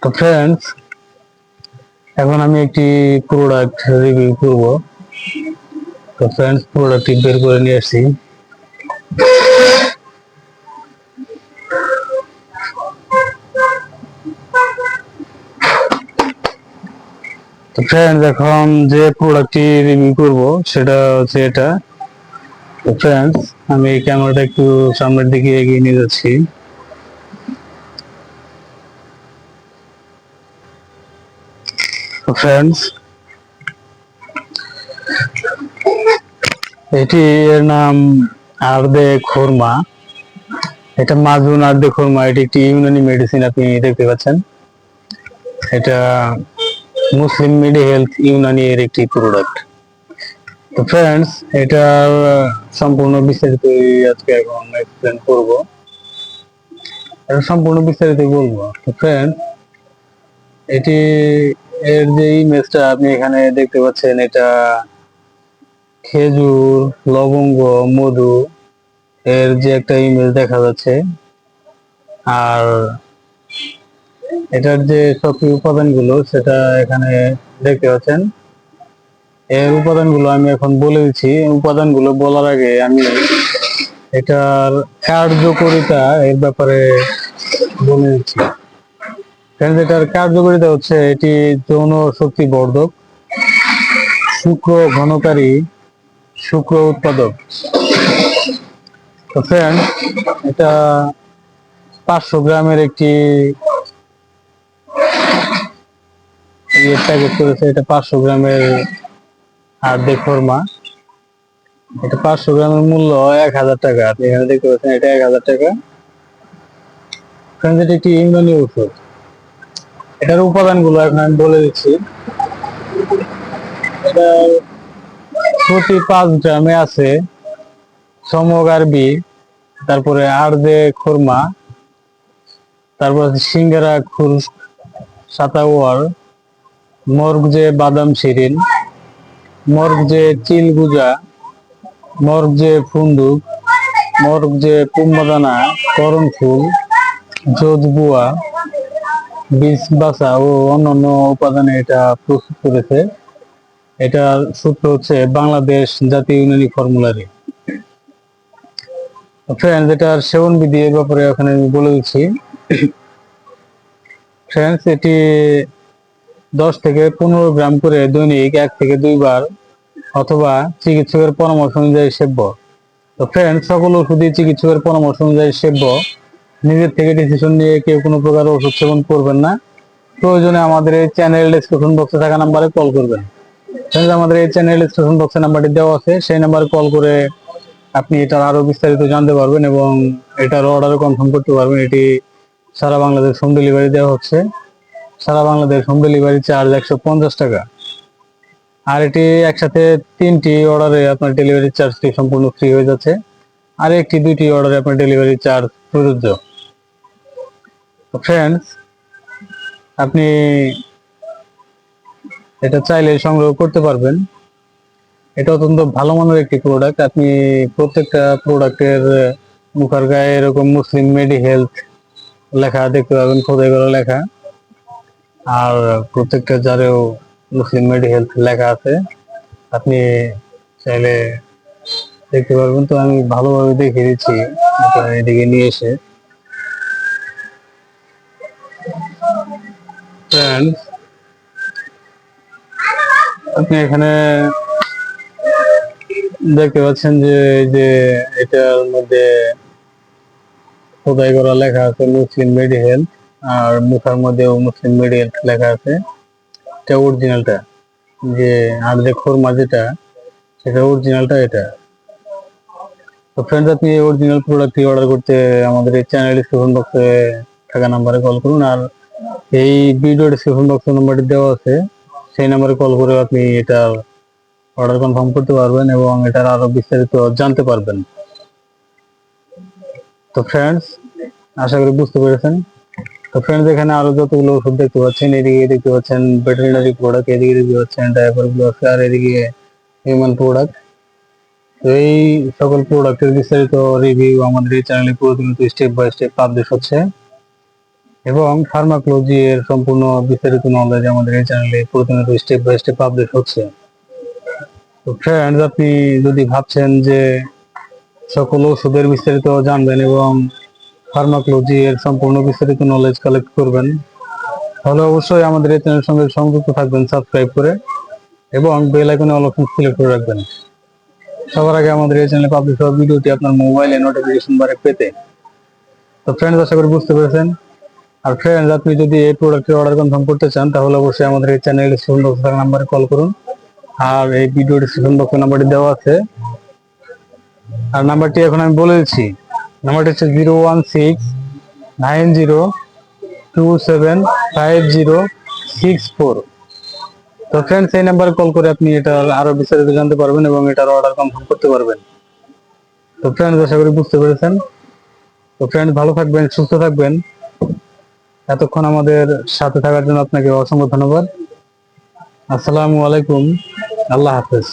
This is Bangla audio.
তো ফ্রেন্ডস, এখন আমি একটি প্রোডাক্ট রিভিউ করব। তো ফ্রেন্ডস, প্রোডাক্টটি বের করে নিয়ে আসছি। তো ফ্রেন্ডস, এখন যে প্রোডাক্টটি রিভিউ করব সেটা হচ্ছে এটা। তো ফ্রেন্ডস, আমি ক্যামেরাটা একটু সামনের দিকে এগিয়ে নিয়ে যাচ্ছি। তো ফ্রেন্ডস, এর নাম আর্দে খোরমা। এটা মাজুন আর্দে খোরমা। এটি একটি ইউনানি মেডিসিন, আপনি দেখতে পাচ্ছেন। এটা মুসলিম মেডি হেলথ ইউনানি এর একটি প্রোডাক্ট। তো ফ্রেন্ডস, এটার সম্পূর্ণ বিস্তারিত আজকে এখন এক্সপ্লেন করব। এটা সম্পূর্ণ বিস্তারিত বলবো। তো ফ্রেন্ডস, এটি এর যে ইমেজটা আপনি এখানে দেখতে পাচ্ছেন, এটা খেজুর, লবঙ্গ, মধু এর যে একটা ইমেজ দেখা যাচ্ছে। আর এটার যে সক্রিয় উপাদানগুলো সেটা এখানে দেখতে পাচ্ছেন। এর উপাদানগুলো আমি এখন বলে দিচ্ছি। উপাদানগুলো বলার আগে আমি এটার কার্যকারিতা এর ব্যাপারে বলে দিচ্ছি। এটার কার্যকারিতা হচ্ছে এটি যৌন শক্তি বর্ধক, শুক্র ঘনকারী, শুক্র উৎপাদক। তো ফ্রেন্ড, এটা 500 গ্রামের একটি প্যাকেট করেছে। এটা 500 গ্রামের আর্ধেক খোরমা। এটা 500 গ্রামের মূল্য 1000 টাকা। আপনি এখানে দেখতে পাচ্ছেন, এটা 1000 টাকা। ফ্রেন্ড, এটা একটি ইউনানি ওষুধ। এটার উপাদানগুলো এখন আমি বলে দিচ্ছি। এটা প্রতি 5 গ্রামে আছে সমগারবি, তারপরে আর্দে খোরমা, তারপর আছে সিঙ্গারা খুর সাতাওয়ার, মরগজে বাদাম শিরিন, মরগজে চিলগুজা, মরগজে ফুন্দুক, মরগজে পুম্বাদানা, করণ ফুল, যোধবুয়া, বীজ বাসা ও অন্যান্য উপাদানে এটা প্রস্তুত করেছে। এটার সূত্র হচ্ছে বাংলাদেশ জাতীয় ইউনানি ফর্মুলারি। ফ্রেন্ডস, এটার সেবন বিধি এর ব্যাপারে ওখানে আমি বলে দিচ্ছি। ফ্রেন্ডস, এটি 10 থেকে 15 গ্রাম করে দৈনিক 1 থেকে 2 বার অথবা চিকিৎসকের পরামর্শ অনুযায়ী সেব্য। তো ফ্রেন্ডস, সকল ওষুধই চিকিৎসকের পরামর্শ অনুযায়ী সেব্য। নিজের থেকে ডিসিশন নিয়ে কেউ কোনো প্রকার ওষুধ সেবন করবেন না। প্রয়োজনে আমাদের এই চ্যানেল ডেসক্রিপশন বক্সে থাকা নাম্বারে কল করবেন। ফ্রেন্ডস, আমাদের এই চ্যানেল ডেসক্রিপশন বক্সে নাম্বারটি দেওয়া আছে, সেই নাম্বারে কল করে আপনি এটার আরো বিস্তারিত জানতে পারবেন এবং এটার অর্ডারও কনফার্ম করতে পারবেন। এটি সারা বাংলাদেশ হোম ডেলিভারি দেওয়া হচ্ছে। সারা বাংলাদেশ হোম ডেলিভারি চার্জ 150 টাকা। আর এটি একসাথে 3টি অর্ডারে আপনার ডেলিভারি চার্জটি সম্পূর্ণ ফ্রি হয়ে যাচ্ছে। আর 2টি অর্ডারে আপনার ডেলিভারি চার্জ প্রযোজ্য। ফ্রেন্ডস, আপনি এটা চাইলে সংগ্রহ করতে পারবেন। এটা অত্যন্ত ভালো মানের একটি প্রোডাক্ট। আপনি প্রত্যেকটা প্রোডাক্টের মুখার গায়ে এরকম মুসলিম মেডি হেলথ লেখা দেখতে পাবেন, খোদাই করা লেখা। আর প্রত্যেকটা জারেও মুসলিম মেডি হেলথ লেখা আছে, আপনি চাইলে দেখতে পারবেন। তো আমি ভালোভাবে দেখিয়ে দিচ্ছি এদিকে নিয়ে এসে। আপনি এখানে দেখতে পাচ্ছেন যে এই যে এটার মধ্যে খোদাই করা লেখা আছে মুসলিম মেডি হেলথ, আর মুখার মধ্যেও মুসলিম মেডি হেলথ লেখা আছে। এটা অরিজিনালটা, যে আর্ধে খোরমা যেটা, সেটা অরিজিনালটা এটা। তো ফ্রেন্ডস, আপনি এই অরিজিনাল প্রোডাক্টটি অর্ডার করতে আমাদের এই চ্যানেল ডিসক্রিপশন বক্সে থাকা নাম্বারে কল করুন। আর এই ভিডিও ডিসক্রিপশন বক্সে নাম্বারটি দেওয়া আছে, সেই নাম্বারে কল করে আপনি এটার অর্ডার কনফার্ম করতে পারবেন এবং এটার আরো বিস্তারিত জানতে পারবেন। তো ফ্রেন্ডস, আশা করি বুঝতে পেরেছেন। তো ফ্রেন্ডস, এখানে আরো যতগুলো ওষুধ দেখতে পাচ্ছেন, এদিকে দেখতে পাচ্ছেন ভেটেরিনারি প্রোডাক্ট, এদিকে দেখতে পাচ্ছেন ডায়াপার গুলো আছে, আর এদিকে হিউম্যান প্রোডাক্ট। তো এই সকল প্রোডাক্টের বিস্তারিত রিভিউ আমাদের এই চ্যানেলে প্রতিনিয়ত স্টেপ বাই স্টেপ পাবলিশ হচ্ছে। এবং ফার্মাকোলজি এর সম্পূর্ণ বিস্তারিত নলেজ আমাদের এই চ্যানেলে প্রতিনিয়ত স্টেপ বাই স্টেপ আপডেট হচ্ছে। তো ফ্রেন্ডস, আপনি যদি ভাবছেন যে সকল ওষুধের বিস্তারিত জানবেন এবং ফার্মাকোলজি এর সম্পূর্ণ বিস্তারিত নলেজ কালেক্ট করবেন, তাহলে অবশ্যই আমাদের এই চ্যানেলের সঙ্গে সংযুক্ত থাকবেন সাবস্ক্রাইব করে এবং বেল আইকনে অল অপশন সিলেক্ট করে রাখবেন সবার আগে আমাদের এই চ্যানেলে পাবলিশ হওয়া ভিডিওটি আপনার মোবাইলে নোটিফিকেশন বারে পেতে। তো ফ্রেন্ডস, আশা করি বুঝতে পেরেছেন। আর ফ্রেন্ডস, আপনি যদি এই প্রোডাক্টের অর্ডার কনফার্ম করতে চান তাহলে অবশ্যই আমাদের এই চ্যানেলের ডিসক্রিপশন বক্সে থাকা নাম্বারে কল করুন। আর এই ভিডিও ডিসক্রিপশন বক্সে নাম্বারটি দেওয়া আছে, আর নাম্বারটি এখন আমি বলে দিচ্ছি। নাম্বারটি হচ্ছে 01690275064। তো ফ্রেন্ডস, এই নাম্বারে কল করে আপনি এটার আরো বিস্তারিত জানতে পারবেন এবং এটার অর্ডার কনফার্ম করতে পারবেন। তো ফ্রেন্ডস, আশা করি বুঝতে পেরেছেন। তো ফ্রেন্ডস, ভালো থাকবেন, সুস্থ থাকবেন। এতক্ষণ আমাদের সাথে থাকার জন্য আপনাকে অসংখ্য ধন্যবাদ। আসসালামু আলাইকুম, আল্লাহ হাফেজ।